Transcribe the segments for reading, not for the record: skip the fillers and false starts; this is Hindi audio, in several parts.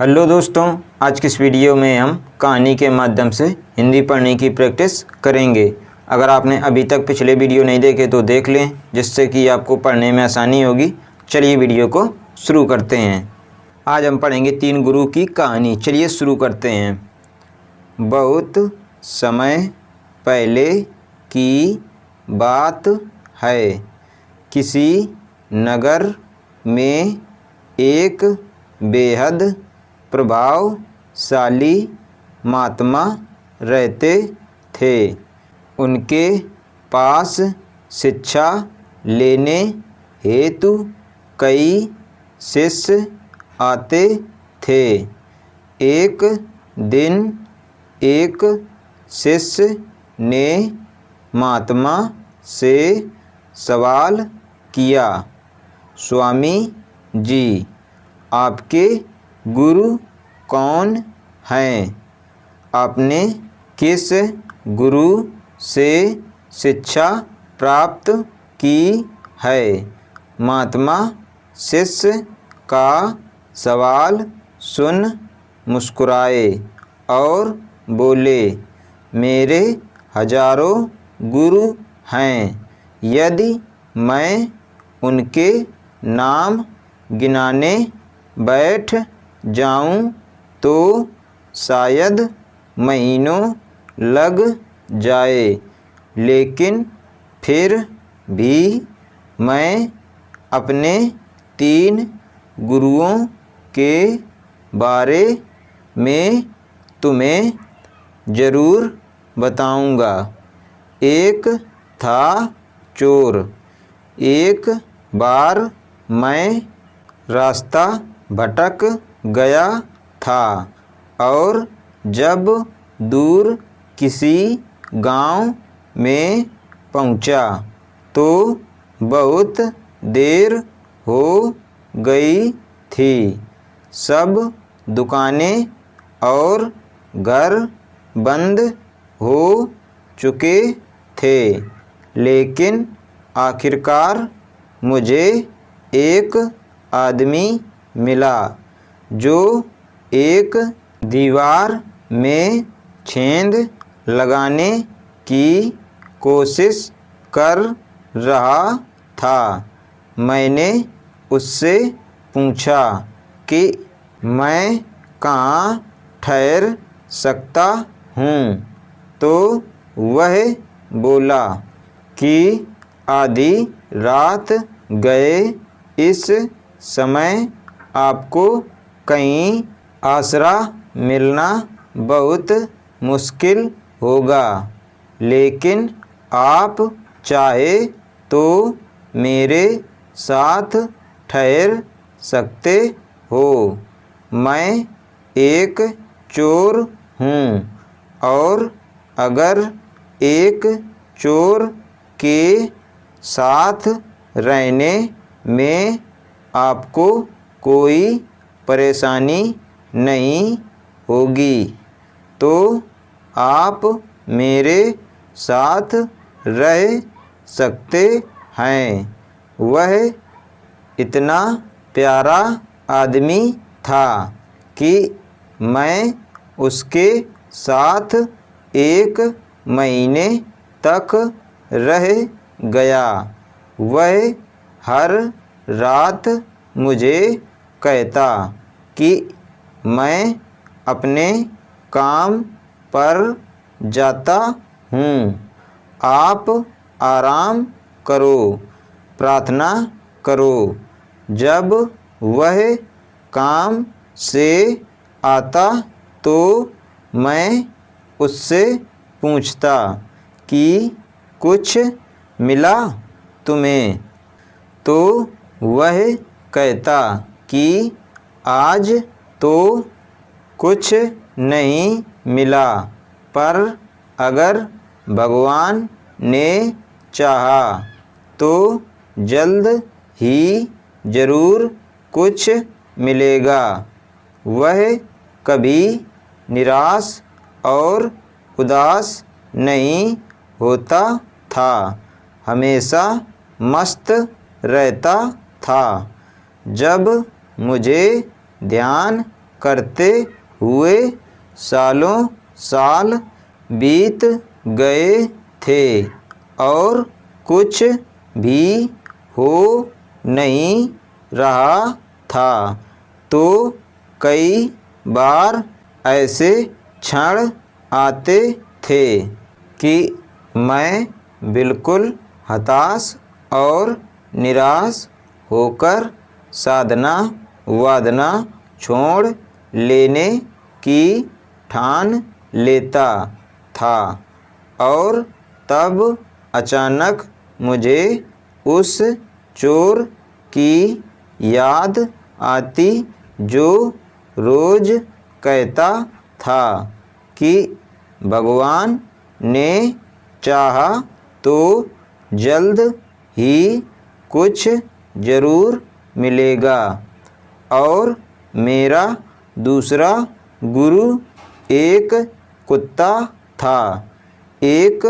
हेलो दोस्तों, आज की इस वीडियो में हम कहानी के माध्यम से हिंदी पढ़ने की प्रैक्टिस करेंगे। अगर आपने अभी तक पिछले वीडियो नहीं देखे तो देख लें, जिससे कि आपको पढ़ने में आसानी होगी। चलिए वीडियो को शुरू करते हैं। आज हम पढ़ेंगे 3 गुरु की कहानी। चलिए शुरू करते हैं। बहुत समय पहले की बात है। किसी नगर में एक बेहद प्रभावशाली महात्मा रहते थे। उनके पास शिक्षा लेने हेतु कई शिष्य आते थे। एक दिन एक शिष्य ने महात्मा से सवाल किया, स्वामी जी, आपके गुरु कौन हैं? आपने किस गुरु से शिक्षा प्राप्त की है? महात्मा शिष्य का सवाल सुन मुस्कुराए और बोले, मेरे हजारों गुरु हैं। यदि मैं उनके नाम गिनाने बैठ जाऊं तो शायद महीनों लग जाए, लेकिन फिर भी मैं अपने 3 गुरुओं के बारे में तुम्हें ज़रूर बताऊंगा। एक था चोर। एक बार मैं रास्ता भटक गया था और जब दूर किसी गांव में पहुंचा तो बहुत देर हो गई थी। सब दुकानें और घर बंद हो चुके थे, लेकिन आखिरकार मुझे एक आदमी मिला जो एक दीवार में छेद लगाने की कोशिश कर रहा था। मैंने उससे पूछा कि मैं कहाँ ठहर सकता हूँ, तो वह बोला कि आधी रात गए इस समय आपको कहीं आसरा मिलना बहुत मुश्किल होगा, लेकिन आप चाहे तो मेरे साथ ठहर सकते हो। मैं एक चोर हूँ और अगर एक चोर के साथ रहने में आपको कोई परेशानी नहीं होगी तो आप मेरे साथ रह सकते हैं। वह इतना प्यारा आदमी था कि मैं उसके साथ 1 महीने तक रह गया। वह हर रात मुझे कहता कि मैं अपने काम पर जाता हूँ, आप आराम करो, प्रार्थना करो। जब वह काम से आता तो मैं उससे पूछता कि कुछ मिला तुम्हें? तो वह कहता कि आज तो कुछ नहीं मिला, पर अगर भगवान ने चाहा तो जल्द ही ज़रूर कुछ मिलेगा। वह कभी निराश और उदास नहीं होता था, हमेशा मस्त रहता था। जब मुझे ध्यान करते हुए सालों साल बीत गए थे और कुछ भी हो नहीं रहा था, तो कई बार ऐसे क्षण आते थे कि मैं बिल्कुल हताश और निराश होकर साधना वादना छोड़ लेने की ठान लेता था और तब अचानक मुझे उस चोर की याद आती जो रोज़ कहता था कि भगवान ने चाहा तो जल्द ही कुछ ज़रूर मिलेगा। और मेरा दूसरा गुरु एक कुत्ता था। एक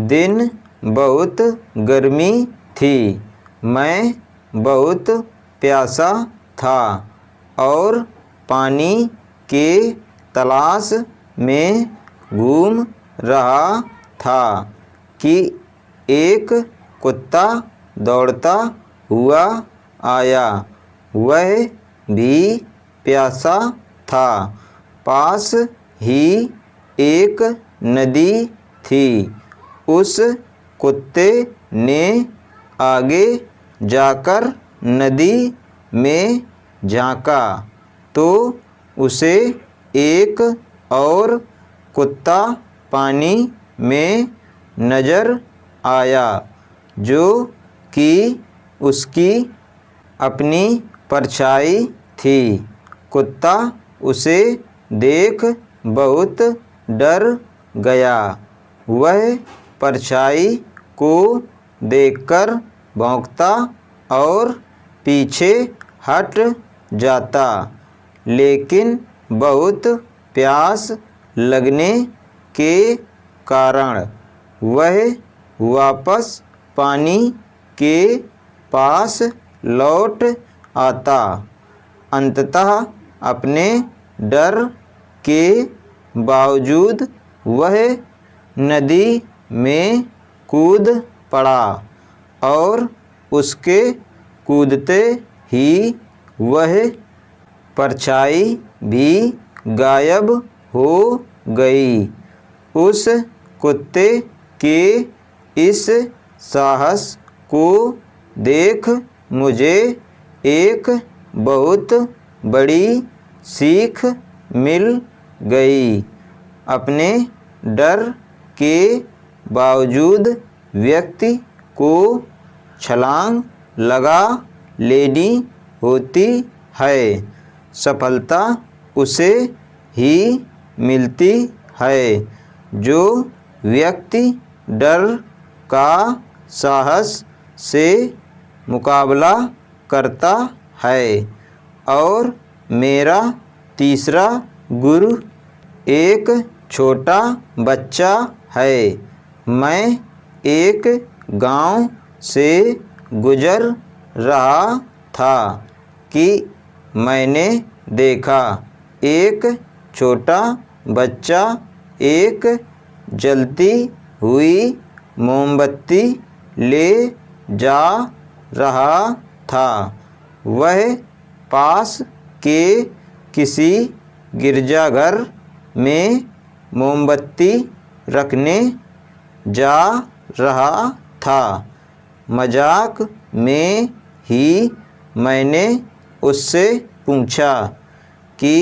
दिन बहुत गर्मी थी, मैं बहुत प्यासा था और पानी के तलाश में घूम रहा था कि एक कुत्ता दौड़ता हुआ आया। वह भी प्यासा था। पास ही एक नदी थी। उस कुत्ते ने आगे जाकर नदी में झांका तो उसे एक और कुत्ता पानी में नज़र आया जो कि उसकी अपनी परछाई थी। कुत्ता उसे देख बहुत डर गया। वह परछाई को देखकर भौंकता और पीछे हट जाता, लेकिन बहुत प्यास लगने के कारण वह वापस पानी के पास लौट आता। अंततः अपने डर के बावजूद वह नदी में कूद पड़ा और उसके कूदते ही वह परछाई भी गायब हो गई। उस कुत्ते के इस साहस को देख मुझे एक बहुत बड़ी सीख मिल गई। अपने डर के बावजूद व्यक्ति को छलांग लगा लेनी होती है। सफलता उसे ही मिलती है जो व्यक्ति डर का साहस से मुकाबला करता है। और मेरा तीसरा गुरु एक छोटा बच्चा है। मैं एक गांव से गुजर रहा था कि मैंने देखा एक छोटा बच्चा एक जलती हुई मोमबत्ती ले जा रहा था। वह पास के किसी गिरजाघर में मोमबत्ती रखने जा रहा था। मजाक में ही मैंने उससे पूछा कि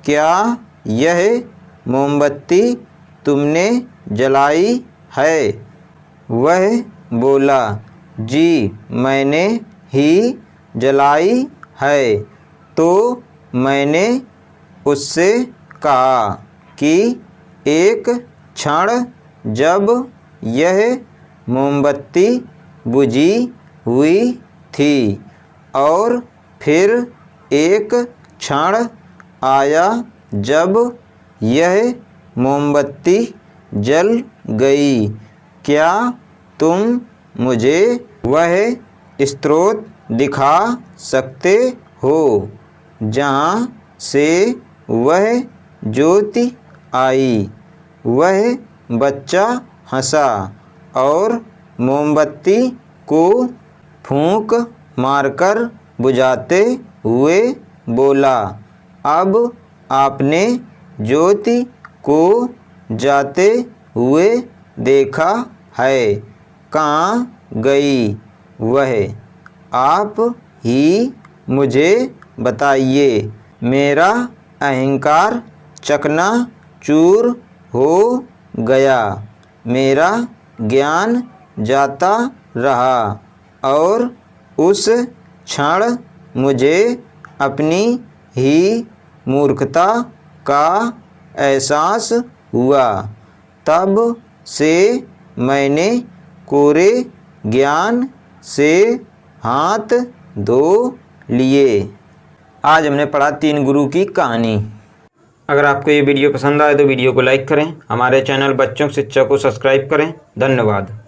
क्या यह मोमबत्ती तुमने जलाई है? वह बोला, जी मैंने ही जलाई है। तो मैंने उससे कहा कि एक क्षण जब यह मोमबत्ती बुझी हुई थी और फिर एक क्षण आया जब यह मोमबत्ती जल गई। क्या तुम मुझे वह स्रोत दिखा सकते हो जहाँ से वह ज्योति आई। वह बच्चा हंसा और मोमबत्ती को फूंक मारकर बुझाते हुए बोला, अब आपने ज्योति को जाते हुए देखा है, कहाँ गई वह? आप ही मुझे बताइए। मेरा अहंकार चकनाचूर हो गया, मेरा ज्ञान जाता रहा और उस क्षण मुझे अपनी ही मूर्खता का एहसास हुआ। तब से मैंने कोरे ज्ञान से हाथ धो लिए। आज हमने पढ़ा 3 गुरु की कहानी। अगर आपको ये वीडियो पसंद आए तो वीडियो को लाइक करें, हमारे चैनल बच्चों की शिक्षा को सब्सक्राइब करें। धन्यवाद।